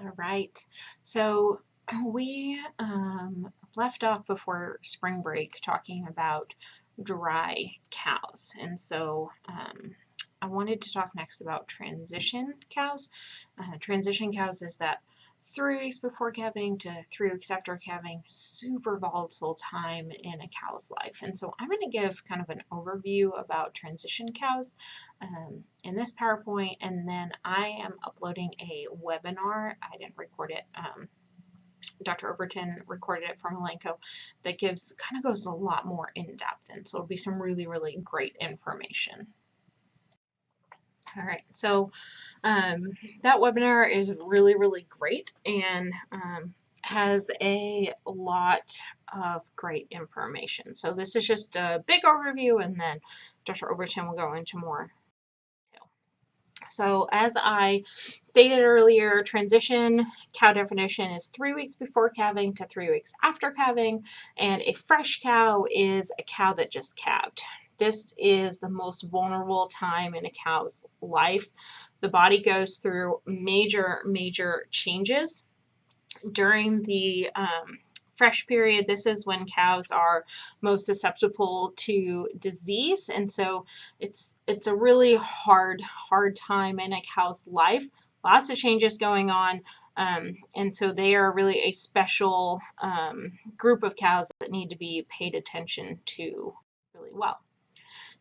All right. So we left off before spring break talking about dry cows. And so I wanted to talk next about transition cows. Transition cows is that 3 weeks before calving to 3 weeks after calving, super volatile time in a cow's life. And so I'm going to give kind of an overview about transition cows in this PowerPoint, and then I am uploading a webinar. I didn't record it. Dr. Overton recorded it from Malenko that kind of goes a lot more in depth, and so it'll be some really, really great information. All right, so that webinar is really, really great and has a lot of great information. So this is just a big overview, and then Dr. Overton will go into more detail. So as I stated earlier, transition cow definition is 3 weeks before calving to 3 weeks after calving, and a fresh cow is a cow that just calved. This is the most vulnerable time in a cow's life. The body goes through major, major changes during the fresh period. This is when cows are most susceptible to disease, and so it's a really hard time in a cow's life. Lots of changes going on, and so they are really a special group of cows that need to be paid attention to really well.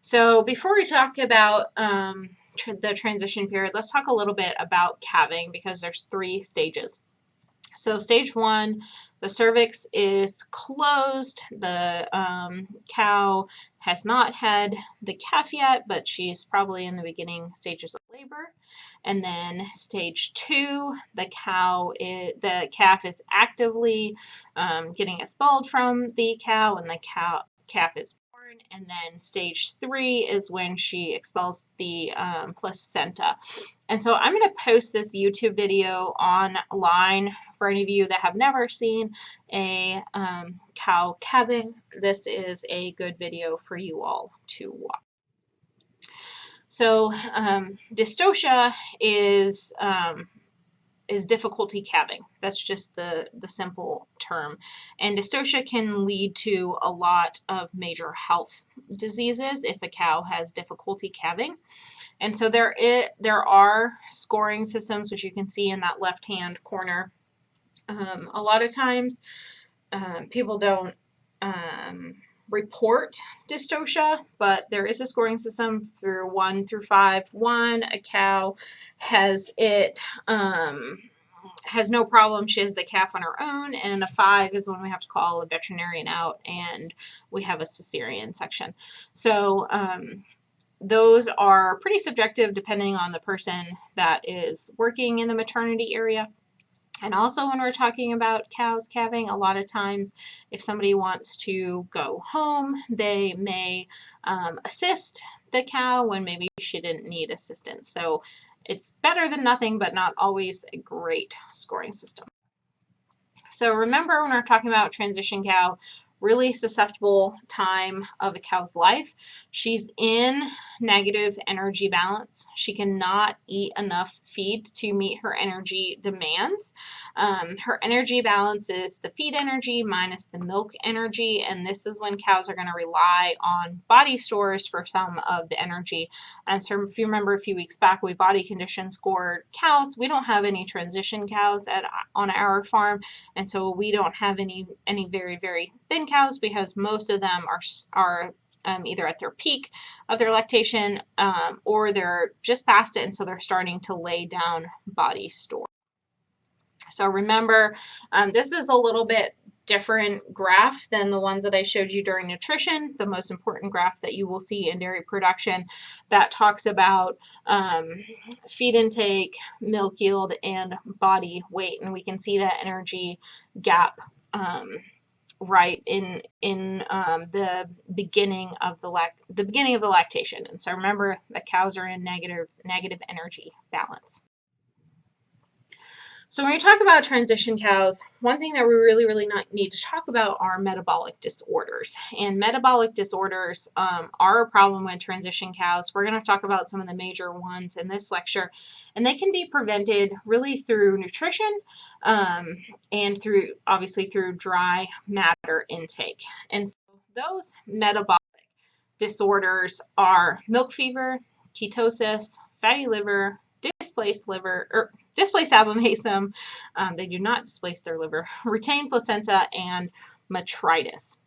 So before we talk about the transition period, let's talk a little bit about calving, because there's 3 stages. So stage 1, the cervix is closed. The cow has not had the calf yet, but she's probably in the beginning stages of labor. And then stage 2, the calf is actively getting expelled from the cow, and the calf is born. And then stage 3 is when she expels the placenta. And so I'm going to post this YouTube video online for any of you that have never seen a cow calving. This is a good video for you all to watch. So dystocia is difficulty calving. That's just the simple term. And dystocia can lead to a lot of major health diseases if a cow has difficulty calving. And so there are scoring systems, which you can see in that left-hand corner. A lot of times people don't report dystocia, but there is a scoring system through 1 through 5. 1, a cow has no problem. She has the calf on her own, and a 5 is when we have to call a veterinarian out and we have a cesarean section. So those are pretty subjective depending on the person that is working in the maternity area. And also when we're talking about cows calving, a lot of times if somebody wants to go home, they may assist the cow when maybe she didn't need assistance. So it's better than nothing, but not always a great scoring system. So remember, when we're talking about transition cow, really susceptible time of a cow's life. She's in negative energy balance. She cannot eat enough feed to meet her energy demands. Her energy balance is the feed energy minus the milk energy, and this is when cows are going to rely on body stores for some of the energy. And so if you remember a few weeks back, we body condition scored cows. We don't have any transition cows on our farm, and so we don't have any very, very thin cows, because most of them are either at their peak of their lactation or they're just past it, and so they're starting to lay down body store. So remember, this is a little bit different graph than the ones that I showed you during nutrition, the most important graph that you will see in dairy production, that talks about feed intake, milk yield, and body weight. And we can see that energy gap right in the beginning of the lactation. And so remember, the cows are in negative energy balance. So when we talk about transition cows, one thing that we really need to talk about are metabolic disorders. And metabolic disorders are a problem with transition cows. We're going to talk about some of the major ones in this lecture, and they can be prevented really through nutrition and obviously through dry matter intake. And so those metabolic disorders are milk fever, ketosis, fatty liver, displaced abomasum, they do not displace their liver, retained placenta, and metritis.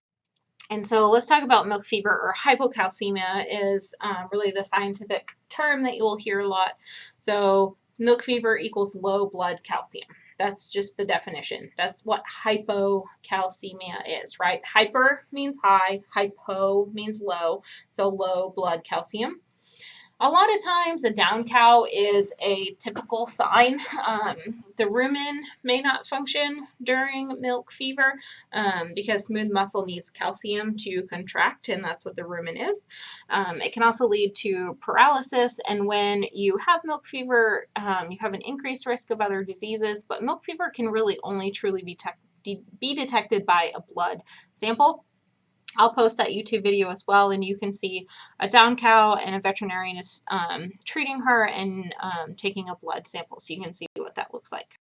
And so let's talk about milk fever, or hypocalcemia is really the scientific term that you will hear a lot. So milk fever equals low blood calcium. That's just the definition. That's what hypocalcemia is, right? Hyper means high, hypo means low, so low blood calcium. A lot of times a down cow is a typical sign. The rumen may not function during milk fever because smooth muscle needs calcium to contract, and that's what the rumen is. It can also lead to paralysis, and when you have milk fever, you have an increased risk of other diseases, but milk fever can really only truly be detected by a blood sample. I'll post that YouTube video as well, and you can see a down cow and a veterinarian is treating her and taking a blood sample, so you can see what that looks like.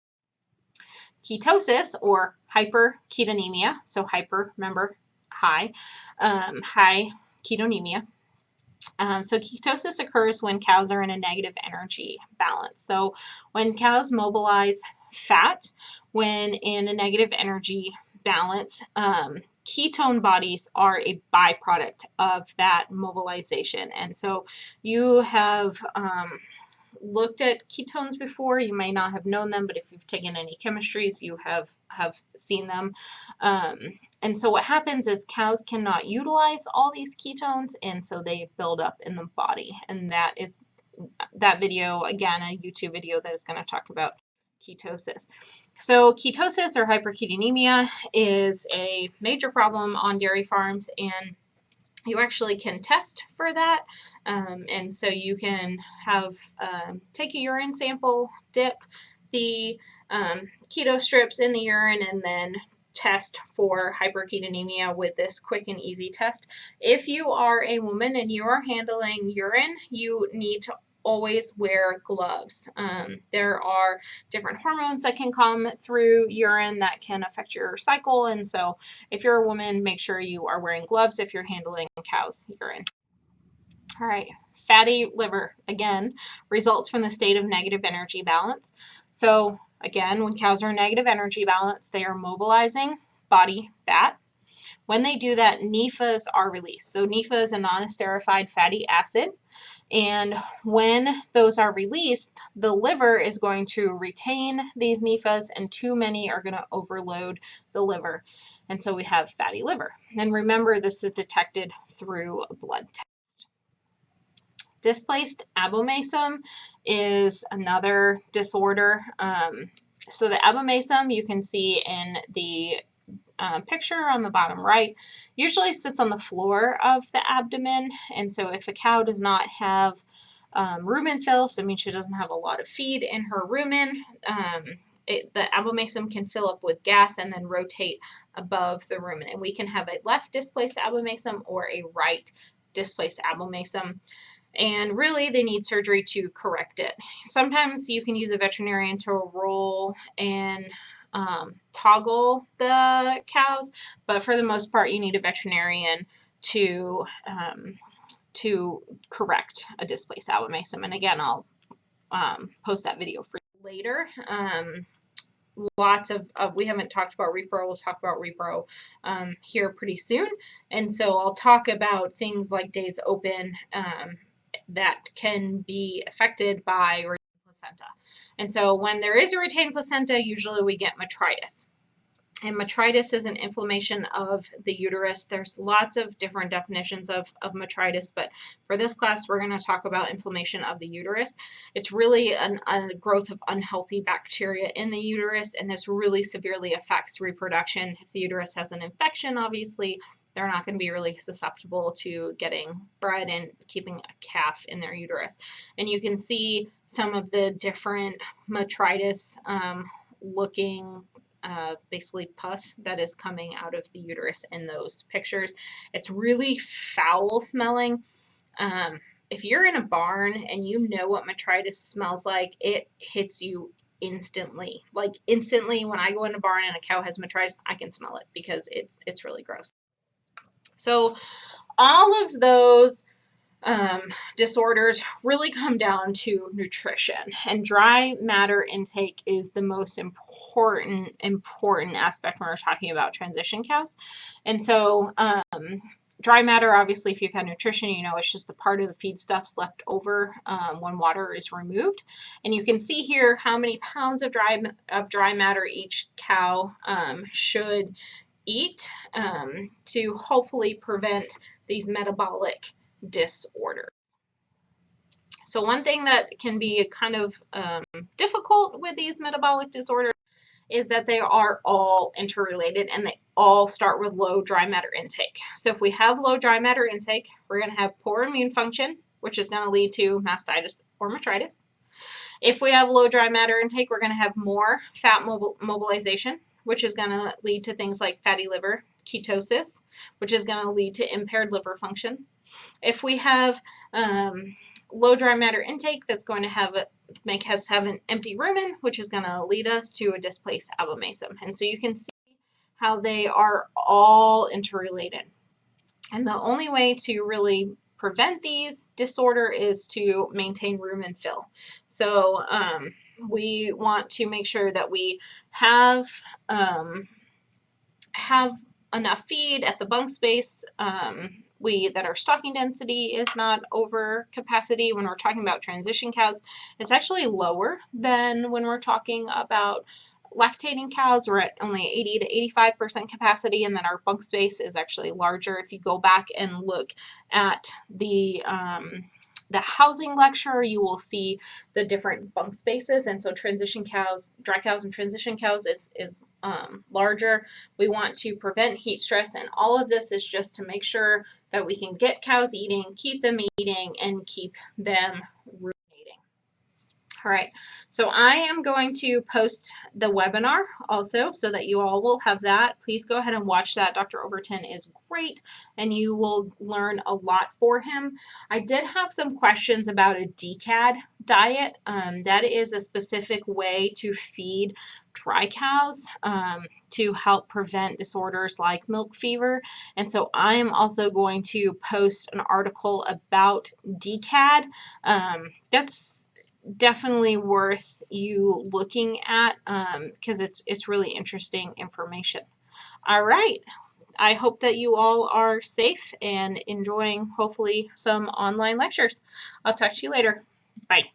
Ketosis, or hyperketonemia, so hyper, remember, high, high ketonemia. So ketosis occurs when cows are in a negative energy balance. So when cows mobilize fat, when in a negative energy balance, ketone bodies are a byproduct of that mobilization. And so you have looked at ketones before. You may not have known them, but if you've taken any chemistries, you have seen them. And so what happens is cows cannot utilize all these ketones, and so they build up in the body. And that video, again, a YouTube video that is going to talk about ketosis. So ketosis, or hyperketonemia, is a major problem on dairy farms, and you actually can test for that. And so you can have take a urine sample, dip the keto strips in the urine, and then test for hyperketonemia with this quick and easy test. If you are a woman and you are handling urine, you need to always wear gloves. There are different hormones that can come through urine that can affect your cycle, and so if you're a woman, make sure you are wearing gloves if you're handling cow's urine. All right, fatty liver, again, results from the state of negative energy balance. So again, when cows are in negative energy balance, they are mobilizing body fat. When they do that, NEFAs are released. So NEFA is a non-esterified fatty acid. And when those are released, the liver is going to retain these NEFAs, and too many are going to overload the liver. And so we have fatty liver. And remember, this is detected through a blood test. Displaced abomasum is another disorder. So the abomasum, you can see in the picture on the bottom right, usually sits on the floor of the abdomen. And so if a cow does not have rumen fill, so it means she doesn't have a lot of feed in her rumen, the abomasum can fill up with gas and then rotate above the rumen. And we can have a left displaced abomasum or a right displaced abomasum. And really, they need surgery to correct it. Sometimes you can use a veterinarian to roll and toggle the cows, but for the most part, you need a veterinarian to correct a displaced abomasum. And again, I'll post that video for you later. Lots of we haven't talked about repro. We'll talk about repro here pretty soon. And so I'll talk about things like days open that can be affected by retained placenta. And so when there is a retained placenta, usually we get metritis. And metritis is an inflammation of the uterus. There's lots of different definitions of metritis, but for this class, we're going to talk about inflammation of the uterus. It's really a growth of unhealthy bacteria in the uterus, and this really severely affects reproduction. If the uterus has an infection, obviously, they're not going to be really susceptible to getting bred and keeping a calf in their uterus. And you can see some of the different metritis looking basically pus that is coming out of the uterus in those pictures. It's really foul smelling. If you're in a barn and you know what metritis smells like, it hits you instantly. Like instantly, when I go in a barn and a cow has metritis, I can smell it because it's really gross. So all of those disorders really come down to nutrition, and dry matter intake is the most important aspect when we're talking about transition cows. And so dry matter, obviously, if you've had nutrition, you know it's just the part of the feedstuffs left over when water is removed. And you can see here how many pounds of dry matter each cow should eat to hopefully prevent these metabolic disorders. So one thing that can be kind of difficult with these metabolic disorders is that they are all interrelated and they all start with low dry matter intake. So if we have low dry matter intake, we're going to have poor immune function, which is going to lead to mastitis or metritis. If we have low dry matter intake, we're going to have more fat mobilization, which is going to lead to things like fatty liver, ketosis, which is going to lead to impaired liver function. If we have low dry matter intake, that's going to have us have an empty rumen, which is going to lead us to a displaced abomasum. And so you can see how they are all interrelated. And the only way to really prevent these disorder is to maintain rumen fill. So we want to make sure that we have enough feed at the bunk space. That our stocking density is not over capacity. When we're talking about transition cows, it's actually lower than when we're talking about lactating cows. We're at only 80 to 85% capacity, and then our bunk space is actually larger. If you go back and look at the housing lecture, you will see the different bunk spaces. And so transition cows, dry cows and transition cows is larger. We want to prevent heat stress, and all of this is just to make sure that we can get cows eating, keep them eating, and keep them ruminating. All right, so I am going to post the webinar also so that you all will have that. Please go ahead and watch that. Dr. Overton is great, and you will learn a lot for him. I did have some questions about a DCAD diet. That is a specific way to feed dry cows to help prevent disorders like milk fever. And so I am also going to post an article about DCAD. That's definitely worth you looking at because it's really interesting information. All right. I hope that you all are safe and enjoying hopefully some online lectures. I'll talk to you later. Bye.